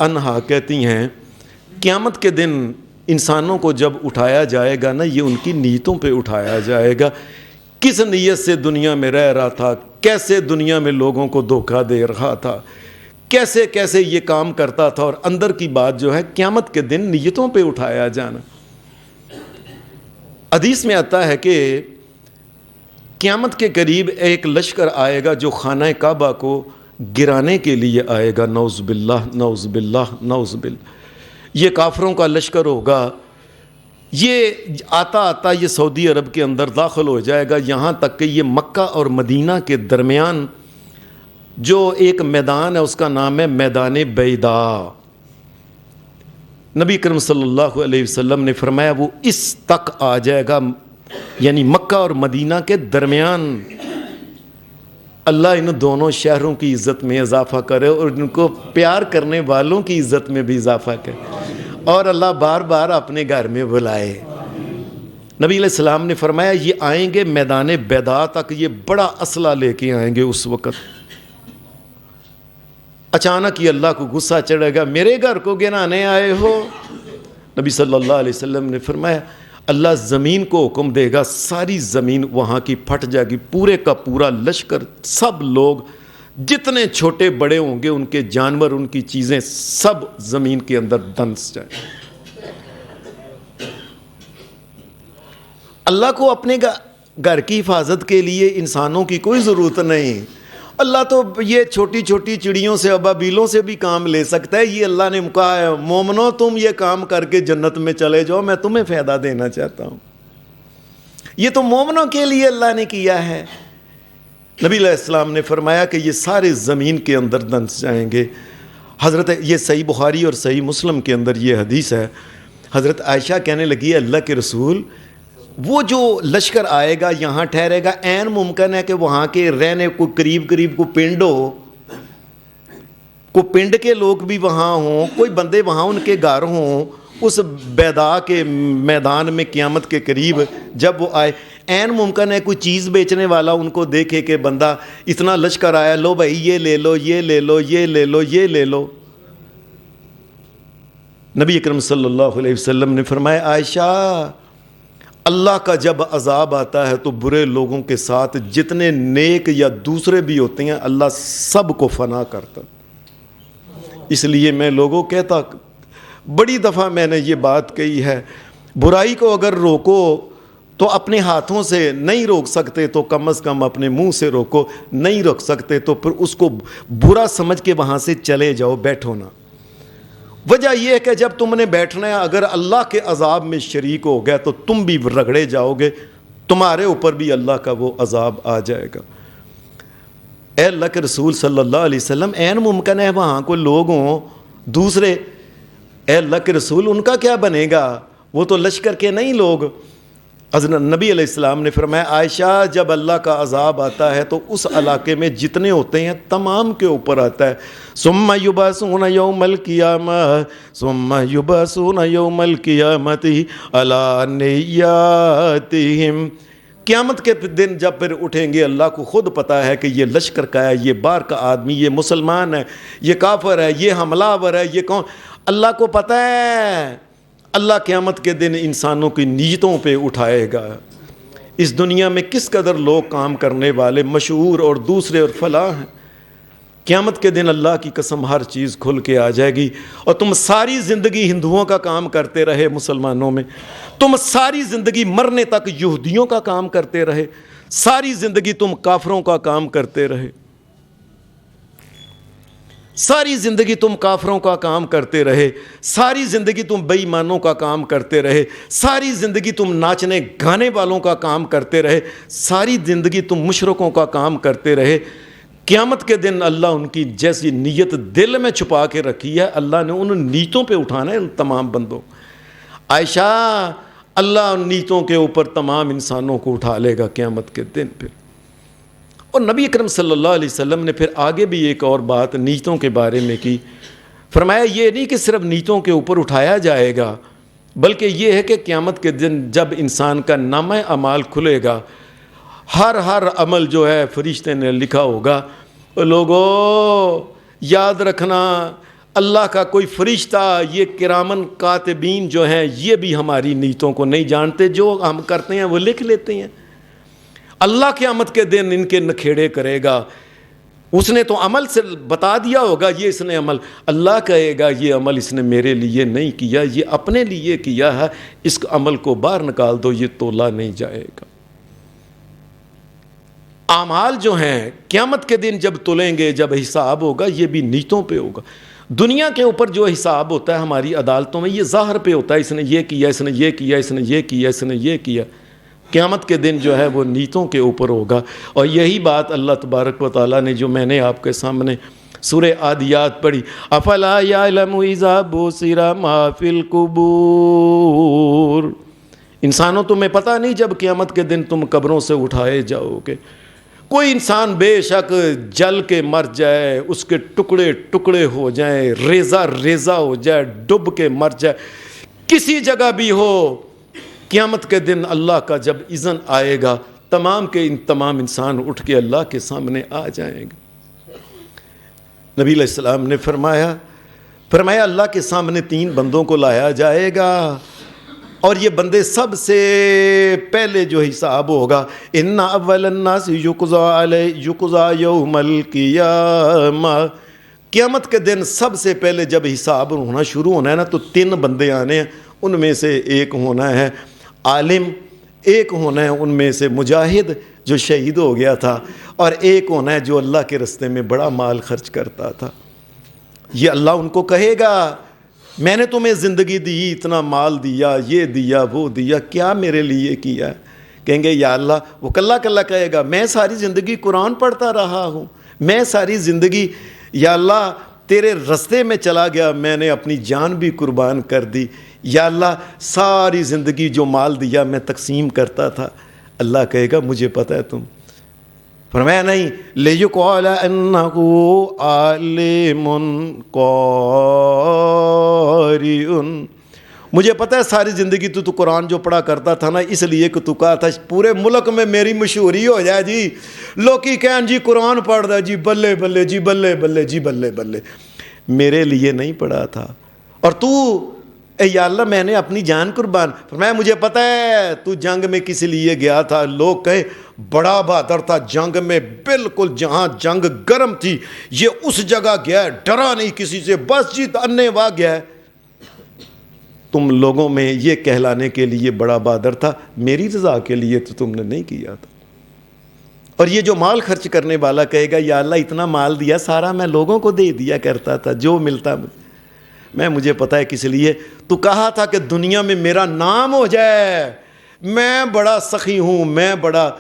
عنہا کہتی ہیں قیامت کے دن انسانوں کو جب اٹھایا جائے گا نا، یہ ان کی نیتوں پہ اٹھایا جائے گا، کس نیت سے دنیا میں رہ رہا تھا، کیسے دنیا میں لوگوں کو دھوکہ دے رہا تھا، کیسے کیسے یہ کام کرتا تھا، اور اندر کی بات جو ہے قیامت کے دن نیتوں پہ اٹھایا جانا۔ حدیث میں آتا ہے کہ قیامت کے قریب ایک لشکر آئے گا جو خانہ کعبہ کو گرانے کے لیے آئے گا، نعوذ باللہ نعوذ باللہ نعوذ باللہ۔ یہ کافروں کا لشکر ہوگا، یہ آتا آتا یہ سعودی عرب کے اندر داخل ہو جائے گا، یہاں تک کہ یہ مکہ اور مدینہ کے درمیان جو ایک میدان ہے اس کا نام ہے میدان بیضاء۔ نبی کریم صلی اللہ علیہ وسلم نے فرمایا وہ اس تک آ جائے گا، یعنی مکہ اور مدینہ کے درمیان۔ اللہ ان دونوں شہروں کی عزت میں اضافہ کرے اور ان کو پیار کرنے والوں کی عزت میں بھی اضافہ کرے، اور اللہ بار بار اپنے گھر میں بلائے۔ نبی علیہ السلام نے فرمایا یہ آئیں گے میدان بیضاء تک، یہ بڑا اسلحہ لے کے آئیں گے۔ اس وقت اچانک یہ اللہ کو غصہ چڑھے گا، میرے گھر کو گرانے آئے ہو؟ نبی صلی اللہ علیہ وسلم نے فرمایا اللہ زمین کو حکم دے گا، ساری زمین وہاں کی پھٹ جائے گی، پورے کا پورا لشکر، سب لوگ جتنے چھوٹے بڑے ہوں گے، ان کے جانور، ان کی چیزیں سب زمین کے اندر دنس جائیں۔ اللہ کو اپنے گھر کی حفاظت کے لیے انسانوں کی کوئی ضرورت نہیں، اللہ تو یہ چھوٹی چھوٹی چڑیوں سے، ابابیلوں سے بھی کام لے سکتا ہے۔ یہ اللہ نے کہا ہے مومنو تم یہ کام کر کے جنت میں چلے جاؤ، میں تمہیں فائدہ دینا چاہتا ہوں۔ یہ تو مومنوں کے لیے اللہ نے کیا ہے۔ نبی علیہ السلام نے فرمایا کہ یہ سارے زمین کے اندر دنس جائیں گے۔ حضرت یہ صحیح بخاری اور صحیح مسلم کے اندر یہ حدیث ہے، حضرت عائشہ کہنے لگی اللہ کے رسول وہ جو لشکر آئے گا یہاں ٹھہرے گا، عین ممکن ہے کہ وہاں کے رہنے کو قریب کو پنڈ ہو، کو پنڈ کے لوگ بھی وہاں ہوں، کوئی بندے وہاں ان کے گھر ہوں، اس بیضاء کے میدان میں قیامت کے قریب جب وہ آئے، عین ممکن ہے کوئی چیز بیچنے والا ان کو دیکھے کہ بندہ اتنا لشکر آیا، لو بھائی یہ لے لو یہ لے لو یہ لے لو یہ لے لو۔ نبی اکرم صلی اللہ علیہ وسلم نے فرمایا عائشہ اللہ کا جب عذاب آتا ہے تو برے لوگوں کے ساتھ جتنے نیک یا دوسرے بھی ہوتے ہیں اللہ سب کو فنا کرتا۔ اس لیے میں لوگوں کہتا، بڑی دفعہ میں نے یہ بات کہی ہے، برائی کو اگر روکو تو اپنے ہاتھوں سے نہیں روک سکتے تو کم از کم اپنے منہ سے روکو، نہیں روک سکتے تو پھر اس کو برا سمجھ کے وہاں سے چلے جاؤ، بیٹھو نہ۔ وجہ یہ ہے کہ جب تم نے بیٹھنا ہے اگر اللہ کے عذاب میں شریک ہو گیا تو تم بھی رگڑے جاؤ گے، تمہارے اوپر بھی اللہ کا وہ عذاب آ جائے گا۔ اے اللہ کے رسول صلی اللہ علیہ وسلم عین ممکن ہے وہاں کوئی لوگ ہوں دوسرے، اے اللہ کے رسول ان کا کیا بنے گا؟ وہ تو لشکر کے نہیں لوگ۔ حضرت نبی علیہ السلام نے فرمایا عائشہ جب اللہ کا عذاب آتا ہے تو اس علاقے میں جتنے ہوتے ہیں تمام کے اوپر آتا ہے۔ ثم یبعثون یوم القیامہ ثم یبعثون یوم القیامۃ علی نیاتہم۔ قیامت کے دن جب پھر اٹھیں گے اللہ کو خود پتہ ہے کہ یہ لشکر کا ہے، یہ باہر کا آدمی، یہ مسلمان ہے، یہ کافر ہے، یہ حملہ آور ہے، یہ کون، اللہ کو پتہ ہے۔ اللہ قیامت کے دن انسانوں کی نیتوں پہ اٹھائے گا۔ اس دنیا میں کس قدر لوگ کام کرنے والے مشہور اور دوسرے اور فلاں ہیں، قیامت کے دن اللہ کی قسم ہر چیز کھل کے آ جائے گی، اور تم ساری زندگی ہندوؤں کا کام کرتے رہے، مسلمانوں میں تم ساری زندگی مرنے تک یہودیوں کا کام کرتے رہے، ساری زندگی تم کافروں کا کام کرتے رہے، ساری زندگی تم کافروں کا کام کرتے رہے، ساری زندگی تم بے ایمانوں کا کام کرتے رہے، ساری زندگی تم ناچنے گانے والوں کا کام کرتے رہے، ساری زندگی تم مشرکوں کا کام کرتے رہے۔ قیامت کے دن اللہ ان کی جیسی نیت دل میں چھپا کے رکھی ہے، اللہ نے ان نیتوں پہ اٹھانا ہے ان تمام بندوں۔ عائشہ اللہ ان نیتوں کے اوپر تمام انسانوں کو اٹھا لے گا قیامت کے دن پہ۔ اور نبی اکرم صلی اللہ علیہ وسلم نے پھر آگے بھی ایک اور بات نیتوں کے بارے میں کی، فرمایا یہ نہیں کہ صرف نیتوں کے اوپر اٹھایا جائے گا، بلکہ یہ ہے کہ قیامت کے دن جب انسان کا نامہ اعمال کھلے گا، ہر عمل جو ہے فرشتے نے لکھا ہوگا۔ لوگوں یاد رکھنا اللہ کا کوئی فرشتہ، یہ کرامن کاتبین جو ہیں یہ بھی ہماری نیتوں کو نہیں جانتے، جو ہم کرتے ہیں وہ لکھ لیتے ہیں۔ اللہ قیامت کے دن ان کے نکھیڑے کرے گا، اس نے تو عمل سے بتا دیا ہوگا یہ اس نے عمل، اللہ کہے گا یہ عمل اس نے میرے لیے نہیں کیا، یہ اپنے لیے کیا ہے، اس عمل کو باہر نکال دو، یہ تولا نہیں جائے گا۔ اعمال جو ہیں قیامت کے دن جب تلیں گے، جب حساب ہوگا، یہ بھی نیتوں پہ ہوگا۔ دنیا کے اوپر جو حساب ہوتا ہے ہماری عدالتوں میں، یہ ظاہر پہ ہوتا ہے، اس نے یہ کیا، اس نے یہ کیا، اس نے یہ کیا، اس نے یہ کیا۔ قیامت کے دن جو ہے وہ نیتوں کے اوپر ہوگا، اور یہی بات اللہ تبارک و تعالیٰ نے جو میں نے آپ کے سامنے سورہ عادیات پڑھی، افلا یعلم اذا بصر ما فی القبور، انسانوں تمہیں پتہ نہیں جب قیامت کے دن تم قبروں سے اٹھائے جاؤ گے، کوئی انسان بے شک جل کے مر جائے، اس کے ٹکڑے ٹکڑے ہو جائیں، ریزہ ریزہ ہو جائے، ڈب کے مر جائے، کسی جگہ بھی ہو، قیامت کے دن اللہ کا جب اذن آئے گا، تمام کے تمام انسان اٹھ کے اللہ کے سامنے آ جائیں گے۔ نبی علیہ السلام نے فرمایا اللہ کے سامنے 3 بندوں کو لایا جائے گا، اور یہ بندے سب سے پہلے جو حساب ہوگا، ان اول الناس یقضى یوم القیامہ، قیامت کے دن سب سے پہلے جب حساب ہونا شروع ہونا ہے نا، تو 3 بندے آنے ہیں، ان میں سے ایک ہونا ہے عالم، ایک ہونا ہے ان میں سے مجاہد جو شہید ہو گیا تھا، اور ایک ہونا ہے جو اللہ کے راستے میں بڑا مال خرچ کرتا تھا۔ یہ اللہ ان کو کہے گا میں نے تمہیں زندگی دی، اتنا مال دیا، یہ دیا، وہ دیا، کیا میرے لیے کیا؟ کہیں گے یا اللہ، وہ کلا کلا کہے گا میں ساری زندگی قرآن پڑھتا رہا ہوں، میں ساری زندگی یا اللہ تیرے رستے میں چلا گیا، میں نے اپنی جان بھی قربان کر دی، یا اللہ ساری زندگی جو مال دیا میں تقسیم کرتا تھا۔ اللہ کہے گا مجھے پتہ ہے تم، فرمایا نہیں، لِيُقَالَ أَنَّهُ عَالِمٌ قَارِئٌ، مجھے پتہ ہے ساری زندگی تو قرآن جو پڑھا کرتا تھا نا، اس لیے کہ تو کہا تھا پورے ملک میں میری مشہوری ہو جائے جی، لوکی کہیں جی قرآن پڑھ رہا جی، بلے بلے جی، بلے بلے جی، بلے بلے، میرے لیے نہیں پڑھا تھا، اور تو اے یا اللہ میں نے اپنی جان قربان، فرمایا مجھے پتہ ہے تو جنگ میں کس لیے گیا تھا، لوگ کہے بڑا بہادر تھا، جنگ میں بالکل جہاں جنگ گرم تھی یہ اس جگہ گیا ہے، ڈرا نہیں کسی سے، بس جی انے واہ گیا ہے۔ تم لوگوں میں یہ کہلانے کے لیے بڑا بہادر تھا، میری رضا کے لیے تو تم نے نہیں کیا تھا۔ اور یہ جو مال خرچ کرنے والا کہے گا یا اللہ اتنا مال دیا سارا میں لوگوں کو دے دیا کرتا تھا، جو ملتا مجھے پتہ ہے کس لیے، تو کہا تھا کہ دنیا میں میرا نام ہو جائے، میں بڑا سخی ہوں، میں بڑا۔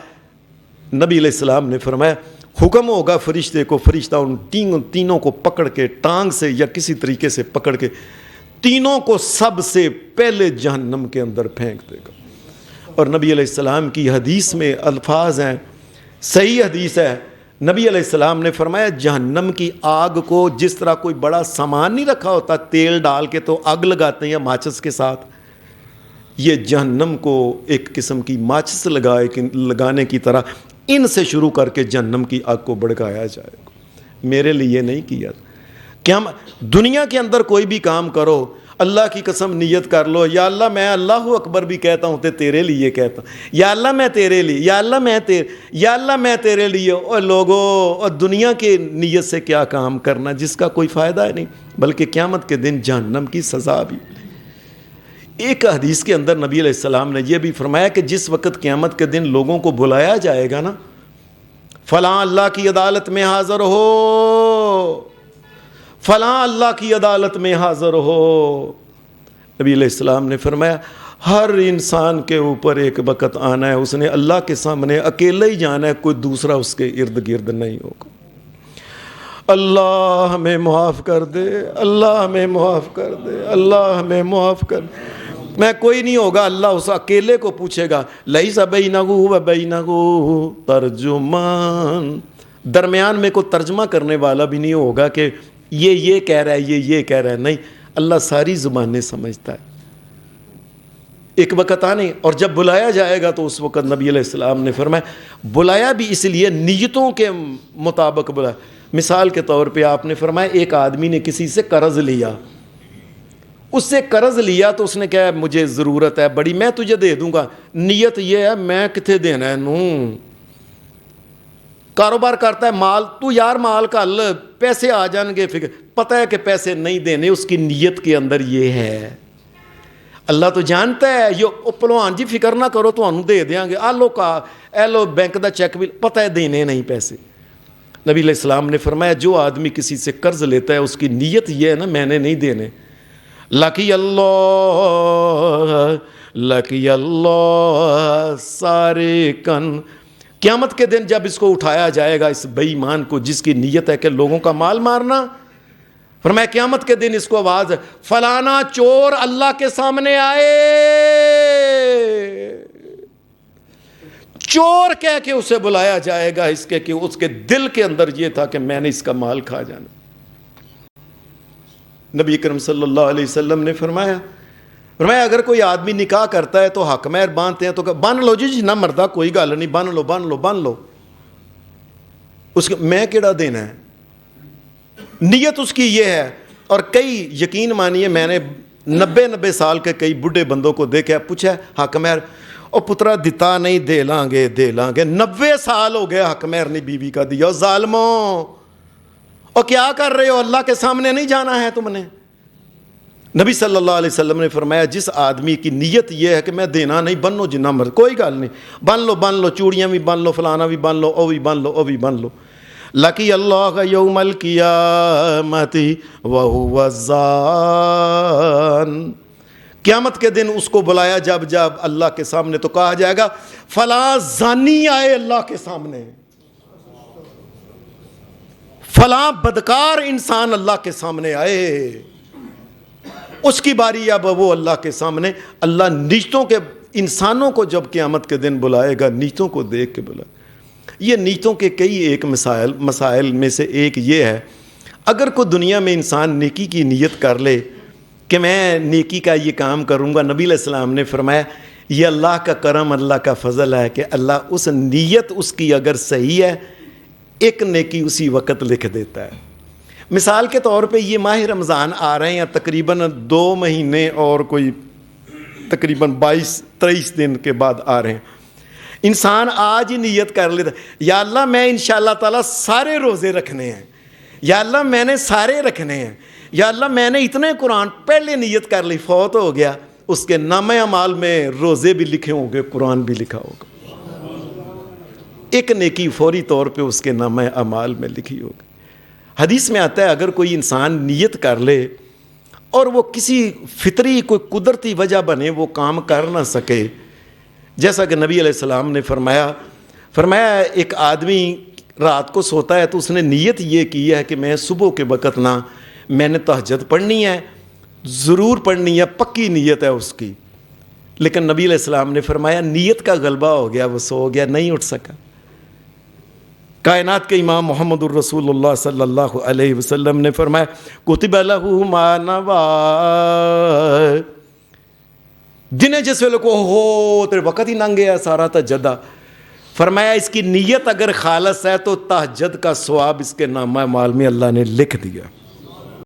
نبی علیہ السلام نے فرمایا حکم ہوگا فرشتے کو، فرشتہ ان تینوں کو پکڑ کے ٹانگ سے یا کسی طریقے سے پکڑ کے تینوں کو سب سے پہلے جہنم کے اندر پھینک دے گا۔ اور نبی علیہ السلام کی حدیث میں الفاظ ہیں، صحیح حدیث ہے، نبی علیہ السلام نے فرمایا جہنم کی آگ کو جس طرح کوئی بڑا سامان نہیں رکھا ہوتا، تیل ڈال کے تو آگ لگاتے ہیں ماچس کے ساتھ، یہ جہنم کو ایک قسم کی ماچس لگانے کی طرح ان سے شروع کر کے جہنم کی آگ کو بھڑکایا جائے گا۔ میرے لیے نہیں کیا، کیا دنیا کے اندر کوئی بھی کام کرو، اللہ کی قسم نیت کر لو، یا اللہ میں اللہ اکبر بھی کہتا ہوں تو تیرے لیے کہتا ہوں، یا اللہ میں تیرے لیے، یا اللہ میں تیرے لیے، اور لوگوں اور دنیا کے نیت سے کیا کام کرنا جس کا کوئی فائدہ ہے نہیں، بلکہ قیامت کے دن جہنم کی سزا بھی۔ ایک حدیث کے اندر نبی علیہ السلام نے یہ بھی فرمایا کہ جس وقت قیامت کے دن لوگوں کو بلایا جائے گا نا، فلاں اللہ کی عدالت میں حاضر ہو، فلاں اللہ کی عدالت میں حاضر ہو، نبی علیہ السلام نے فرمایا ہر انسان کے اوپر ایک وقت آنا ہے، اس نے اللہ کے سامنے اکیلے ہی جانا ہے، کوئی دوسرا اس کے ارد گرد نہیں ہوگا۔ اللہ ہمیں معاف کر دے، اللہ ہمیں معاف کر دے، اللہ ہمیں معاف کر دے۔ میں کوئی نہیں ہوگا، اللہ اس اکیلے کو پوچھے گا، لیس بینہ و بینہ ترجمان، درمیان میں کوئی ترجمہ کرنے والا بھی نہیں ہوگا کہ یہ کہہ رہا ہے، یہ کہہ رہا ہے، نہیں، اللہ ساری زبانیں سمجھتا ہے۔ ایک وقت آنے اور جب بلایا جائے گا تو اس وقت نبی علیہ السلام نے فرمایا بلایا بھی اس لیے نیتوں کے مطابق بلایا، مثال کے طور پہ آپ نے فرمایا ایک آدمی نے کسی سے قرض لیا، اس سے قرض لیا تو اس نے کہا مجھے ضرورت ہے بڑی، میں تجھے دے دوں گا، نیت یہ ہے میں کتنے دینا ہے نوں، کاروبار کرتا ہے مال، تو یار مال کا حل پیسے آ جان گے، فکر پتہ ہے کہ پیسے نہیں دینے، اس کی نیت کے اندر یہ ہے۔ اللہ تو جانتا ہے یہ پلوان جی فکر نہ کرو تو دے دیاں گے، آلو کا اے لو بینک دا چیک بھی، پتہ ہے دینے نہیں پیسے۔ نبی علیہ السلام نے فرمایا جو آدمی کسی سے قرض لیتا ہے اس کی نیت یہ ہے نا میں نے نہیں دینے، لکی اللہ سارے کن، قیامت کے دن جب اس کو اٹھایا جائے گا اس بے ایمان کو جس کی نیت ہے کہ لوگوں کا مال مارنا، فرمایا قیامت کے دن اس کو آواز ہے فلانا چور اللہ کے سامنے آئے، چور کہہ کے اسے بلایا جائے گا اس کے کہ اس کے دل کے اندر یہ تھا کہ میں نے اس کا مال کھا جانا۔ نبی کرم صلی اللہ علیہ وسلم نے فرمایا اگر کوئی آدمی نکاح کرتا ہے تو حق مہر باندھتے ہیں تو بن لو جی نہ مردہ کوئی گل نہیں، بن لو اس کے میں کیڑا دینا ہے، نیت اس کی یہ ہے۔ اور کئی یقین مانیے میں نے 90 سال کے کئی بڈھے بندوں کو دیکھا، پوچھا حق مہر، او پترا دیتا نہیں، دے لیں گے 90 سال ہو گئے حق مہر نہیں بیوی کا دیا، ظالموں اور کیا کر رہے ہو، اللہ کے سامنے نہیں جانا ہے تم نے۔ نبی صلی اللہ علیہ وسلم نے فرمایا جس آدمی کی نیت یہ ہے کہ میں دینا نہیں، بنو جنہ مرضی کوئی گل نہیں، بن لو چوڑیاں بھی بن لو، فلانا بھی بن لو، او بھی بن لو، لکی اللہ یوم القیامت وہو الزان، قیامت کے دن اس کو بلایا جب اللہ کے سامنے تو کہا جائے گا فلاں زانی آئے اللہ کے سامنے، فلاں بدکار انسان اللہ کے سامنے آئے، اس کی باری اب وہ اللہ کے سامنے، اللہ نیتوں کے انسانوں کو جب قیامت کے دن بلائے گا نیتوں کو دیکھ کے بلائے۔ یہ نیتوں کے کئی ایک مسائل میں سے ایک یہ ہے، اگر کوئی دنیا میں انسان نیکی کی نیت کر لے کہ میں نیکی کا یہ کام کروں گا، نبی علیہ السلام نے فرمایا یہ اللہ کا کرم، اللہ کا فضل ہے کہ اللہ اس نیت اس کی اگر صحیح ہے ایک نیکی اسی وقت لکھ دیتا ہے۔ مثال کے طور پہ یہ ماہ رمضان آ رہے ہیں تقریباً 2 مہینے اور کوئی تقریباً 22-23 دن کے بعد آ رہے ہیں، انسان آج ہی نیت کر لیتا یا اللہ میں انشاءاللہ تعالیٰ سارے روزے رکھنے ہیں، یا اللہ میں نے سارے رکھنے ہیں، یا اللہ میں نے اتنے قرآن، پہلے نیت کر لی، فوت ہو گیا، اس کے نامہ اعمال میں روزے بھی لکھے ہوں گے، قرآن بھی لکھا ہوگا، ایک نیکی فوری طور پہ اس کے نامہ اعمال میں لکھی ہوگی۔ حدیث میں آتا ہے اگر کوئی انسان نیت کر لے اور وہ کسی فطری کوئی قدرتی وجہ بنے وہ کام کر نہ سکے، جیسا کہ نبی علیہ السلام نے فرمایا ایک آدمی رات کو سوتا ہے تو اس نے نیت یہ کی ہے کہ میں صبح کے وقت نہ میں نے تہجد پڑھنی ہے، ضرور پڑھنی ہے، پکی نیت ہے اس کی، لیکن نبی علیہ السلام نے فرمایا نیت کا غلبہ ہو گیا، وہ سو گیا، نہیں اٹھ سکا۔ کائنات کے امام محمد الرسول اللہ صلی اللہ علیہ وسلم نے فرمایا کتب لہ ما نوی، دن جس ویلے کو ہو تیرے وقت ہی لنگ گیا سارا تہجد، فرمایا اس کی نیت اگر خالص ہے تو تہجد کا ثواب اس کے نامہ اعمال میں اللہ نے لکھ دیا۔